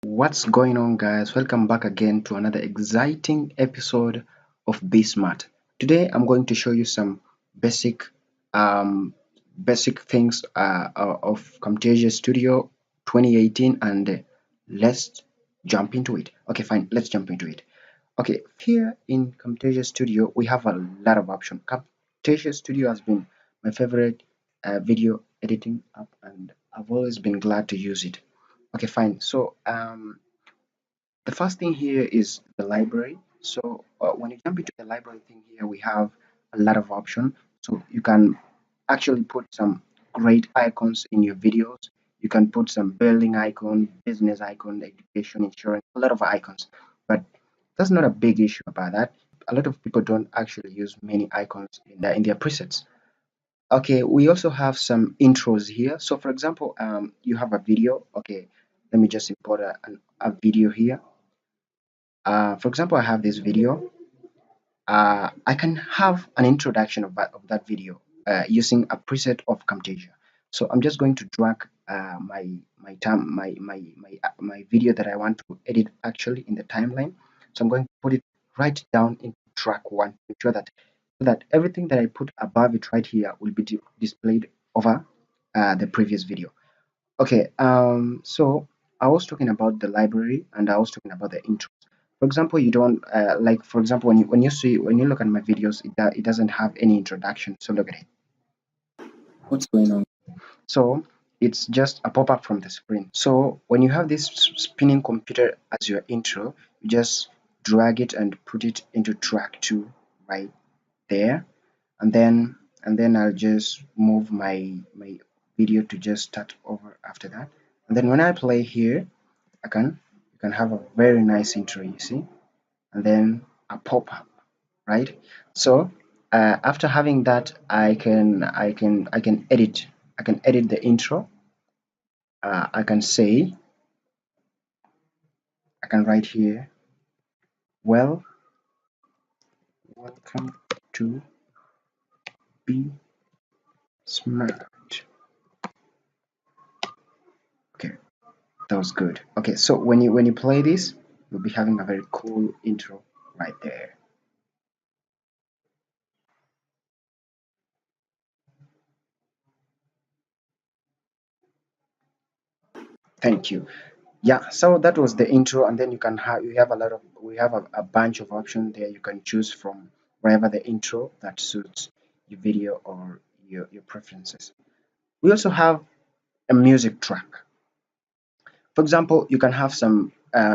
What's going on, guys? Welcome back again to another exciting episode of Be Smart. Today I'm going to show you some basic um, basic things of Camtesia Studio 2018, and let's jump into it. Okay, fine, let's jump into it. Okay, here in Camtesia Studio we have a lot of options. Camtesia Studio has been my favorite video editing app, and I've always been glad to use it. Okay, fine. So the first thing here is the library. So when you jump into the library thing here, we have a lot of options. So you can actually put some great icons in your videos. You can put some building icon, business icon, education, insurance, a lot of icons. But that's not a big issue about that. A lot of people don't actually use many icons in their presets. Okay, we also have some intros here. So for example, you have a video. Okay, let me just import a video here. For example, I have this video. I can have an introduction of that video using a preset of Camtasia. So I'm just going to drag my video that I want to edit actually in the timeline. So I'm going to put it right down in track one to make sure that everything that I put above it right here will be displayed over the previous video. Okay, so I was talking about the library and I was talking about the intro. For example, you don't like, for example, when you look at my videos, it doesn't have any introduction. So look at it. What's going on? So it's just a pop-up from the screen. So when you have this spinning computer as your intro, you just drag it and put it into track 2 right there, and then I'll just move my video to just start over after that. And then when I play here, you can have a very nice intro, you see, and then a pop-up, right? So after having that, I can edit the intro. I can say, I can write here, welcome to Be Smart. Okay, that was good. Okay, so when you play this, you'll be having a very cool intro right there. Thank you. Yeah, so that was the intro, and then we have a bunch of options there. You can choose from wherever the intro that suits your video or your preferences. We also have a music track. For example, you can have some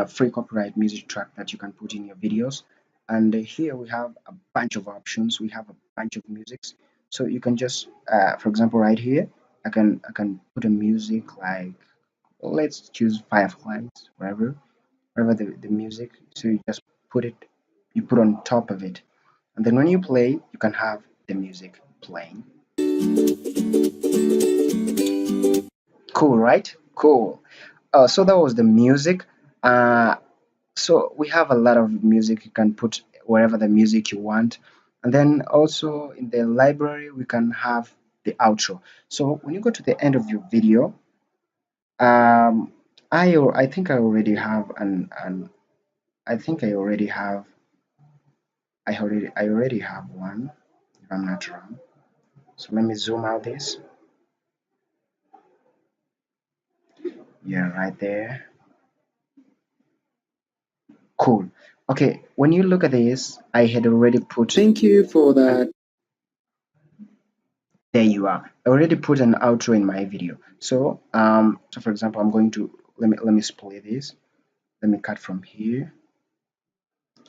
free copyright music track that you can put in your videos. And here we have a bunch of options. We have a bunch of musics. So you can just, for example, right here, I can put a music like, let's choose Fireflies, wherever the music. So you just you put on top of it. And then when you play, you can have the music playing. Cool, right? Cool. So that was the music. Uh, so we have a lot of music. You can put wherever the music you want, and then also in the library we can have the outro. So when you go to the end of your video, um I think I already have an I think I already have one, if I'm not wrong. So let me zoom out this. Yeah, right there. Cool. Okay, when you look at this, I had already put, thank you for that. There you are. I already put an outro in my video. So so for example, I'm going to let me split this. Let me cut from here,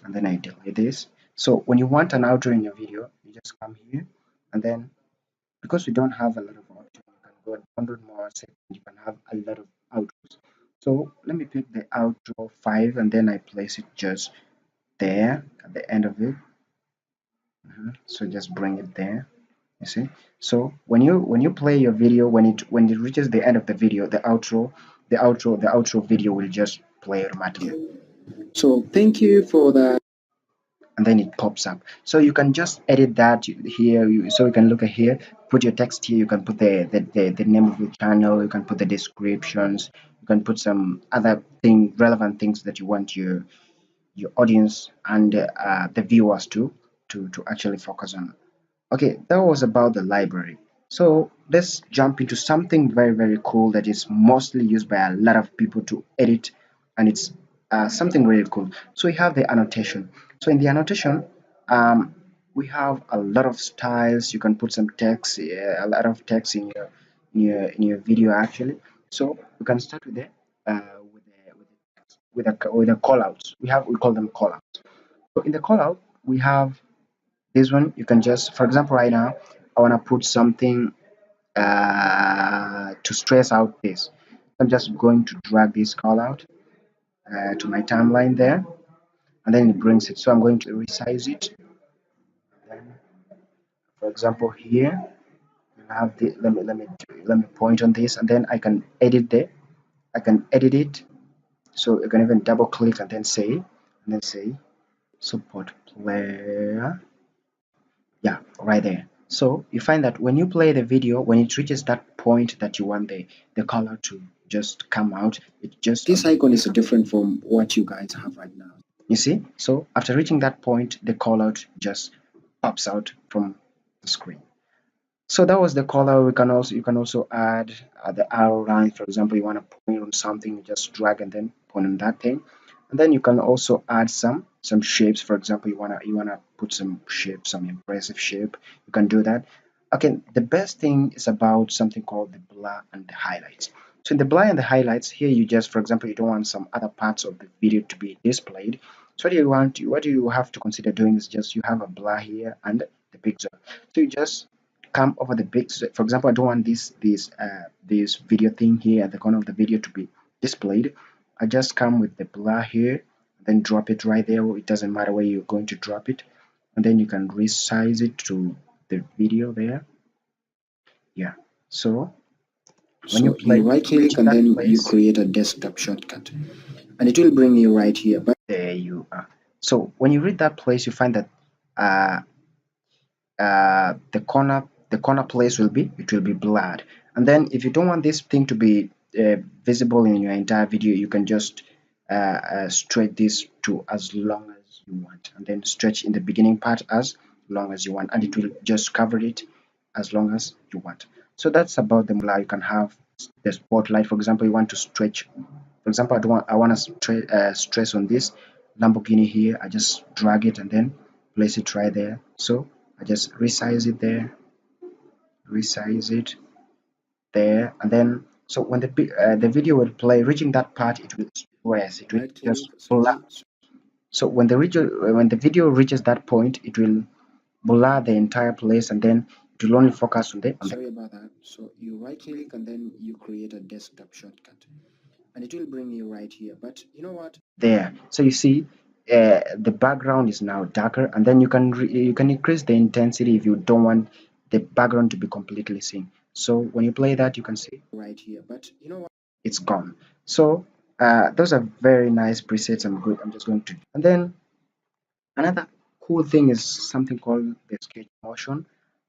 and then I delete this. So when you want an outro in your video, you just come here, and then because we don't have a lot of options, you can go 100 more seconds. You can have a lot of outros. So let me pick the outro 5, and then I place it just there at the end of it. So just bring it there. You see, so when you play your video, when it reaches the end of the video, the outro video will just play automatically. So thank you for that. and then it pops up. So you can just edit that here. So you can look at here, put your text here. You can put the name of your channel. You can put the descriptions. You can put some other relevant things that you want your audience and the viewers to actually focus on. Okay, that was about the library. So let's jump into something very cool that is mostly used by a lot of people to edit, and it's something really cool. So we have the annotation. So in the annotation, um, we have a lot of styles. You can put some text, a lot of text in your video actually. So you can start with the with the call outs. We call them call outs. So in the call out, we have this one. You can just, for example, right now I want to put something to stress out this. I'm just going to drag this call out to my timeline there, and then it brings it. So I'm going to resize it. Then, for example, here you have the let me point on this, and then I can edit it. So you can even double click and then say support player. Yeah, right there. So you find that when you play the video, when it reaches that point that you want the color to just come out, it just this icon is different from what you guys have right now. You see? So after reaching that point, the color just pops out from the screen. So that was the color. You can also add the arrow line. For example, you want to point on something, you just drag and then point on that thing, and then you can also add some shapes. For example, you wanna put some shape, some impressive shape. You can do that. Okay, the best thing is about something called the blur and the highlights. So in the blur and the highlights, here you just, for example, you don't want some other parts of the video to be displayed. So what you have to consider doing is just you have a blur here and the pixel. So you just come over the big, for example, I don't want this video thing here at the corner of the video to be displayed. I just come with the blur here, then drop it right there. It doesn't matter where you're going to drop it, and then you can resize it to the video there. Yeah, so when you play, you right click and then you create a desktop shortcut, and it will bring you right here. But there you are. So when you read that place, you find that uh, the corner place will be blurred, and then if you don't want this thing to be visible in your entire video, you can just stretch this to as long as you want, and then stretch in the beginning part as long as you want, and it will just cover it as long as you want. So that's about the blur. You can have the spotlight. For example, you want to stretch, for example, I want to stress on this Lamborghini here. I just drag it and then place it right there. So I just resize it there, resize it there, and then so when the video will play, reaching that part, it will stress. It will just blur. So when the video reaches that point, it will blur the entire place, and then it will only focus on the. sorry about that. So you right click and then you create a desktop shortcut, and it will bring you right here. But you know what? There. So you see, the background is now darker, and then you can increase the intensity if you don't want the background to be completely seen. So when you play that, you can see Right here. But you know what? it's gone. So those are very nice presets. I'm just going to, and then another cool thing is something called the sketch motion.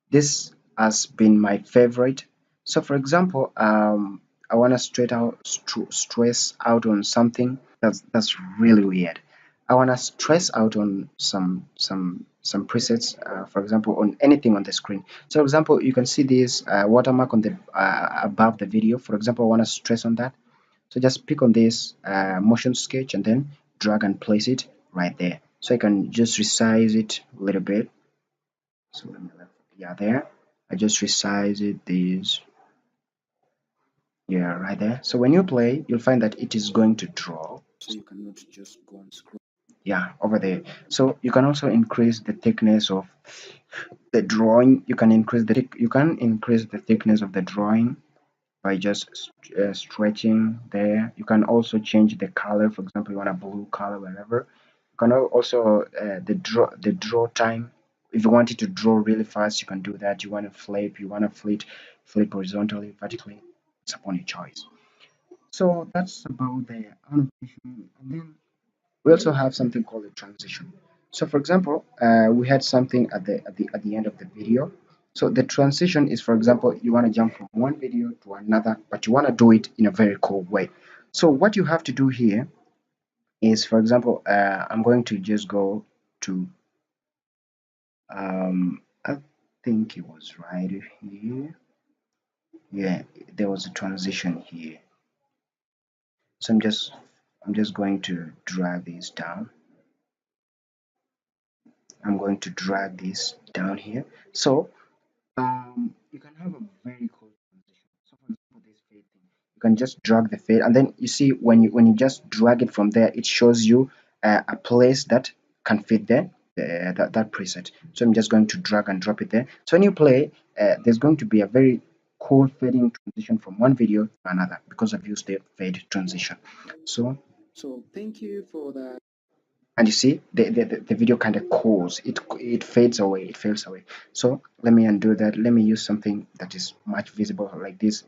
This has been my favorite. So for example, I want to stress out on something that's really weird. I want to stress out on some presets, for example, on anything on the screen. So for example, you can see this watermark on the above the video. For example, I want to stress on that. So just pick on this motion sketch and then drag and place it right there. So I can just resize it a little bit. So let me yeah, there. I just resize it this, yeah, right there. So when you play, you'll find that it is going to draw. So you cannot just go and scroll. Yeah, over there. So you can also increase the thickness of the drawing. You can increase the thickness of the drawing by just stretching there. You can also change the color. For example, you want a blue color, whatever. You can also the draw time. If you want it to draw really fast, you can do that. You want to flip, flip horizontally, vertically. It's upon your choice. So that's about the annotation. And then we also have something called a transition. So for example, we had something at the end of the video. So the transition is, for example, you want to jump from one video to another, but you want to do it in a very cool way. So what you have to do here is, for example, I'm going to just go to I think it was right here. Yeah, there was a transition here. So I'm just going to drag this down. I'm going to drag this down here. So you can have a very cool transition. So for example, this fade thing, you can just drag the fade, and then you see when you just drag it from there, it shows you a place that can fit there, that preset. So I'm just going to drag and drop it there. So when you play, there's going to be a very cool fading transition from one video to another because I've used the fade transition. So So thank you for that. and you see the video kind of cools, it fades away, it fades away. So let me undo that. Let me use something that is much visible, like this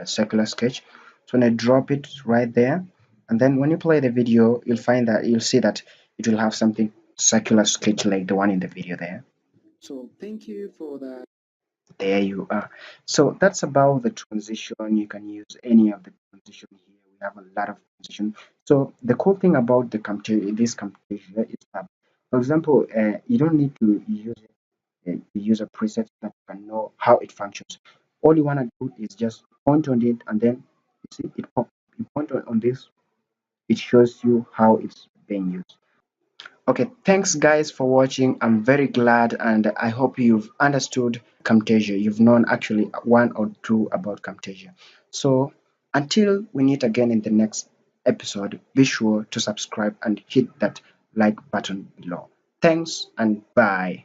circular sketch. So when I drop it right there, and then when you play the video, you'll see that it will have something circular sketch like the one in the video there. So thank you for that. There you are. So that's about the transition. You can use any of the transition here. We have a lot of transition. So the cool thing about this Camtesia is that, for example, you don't need to use a preset that you can know how it functions. All you want to do is just point on it, and then you see it pop. You point on this, it shows you how it's being used. Okay, thanks guys for watching. I'm very glad, and I hope you've understood Camtasia. You've known actually one or two about Camtasia. So until we meet again in the next episode, be sure to subscribe and hit that like button below. Thanks and bye.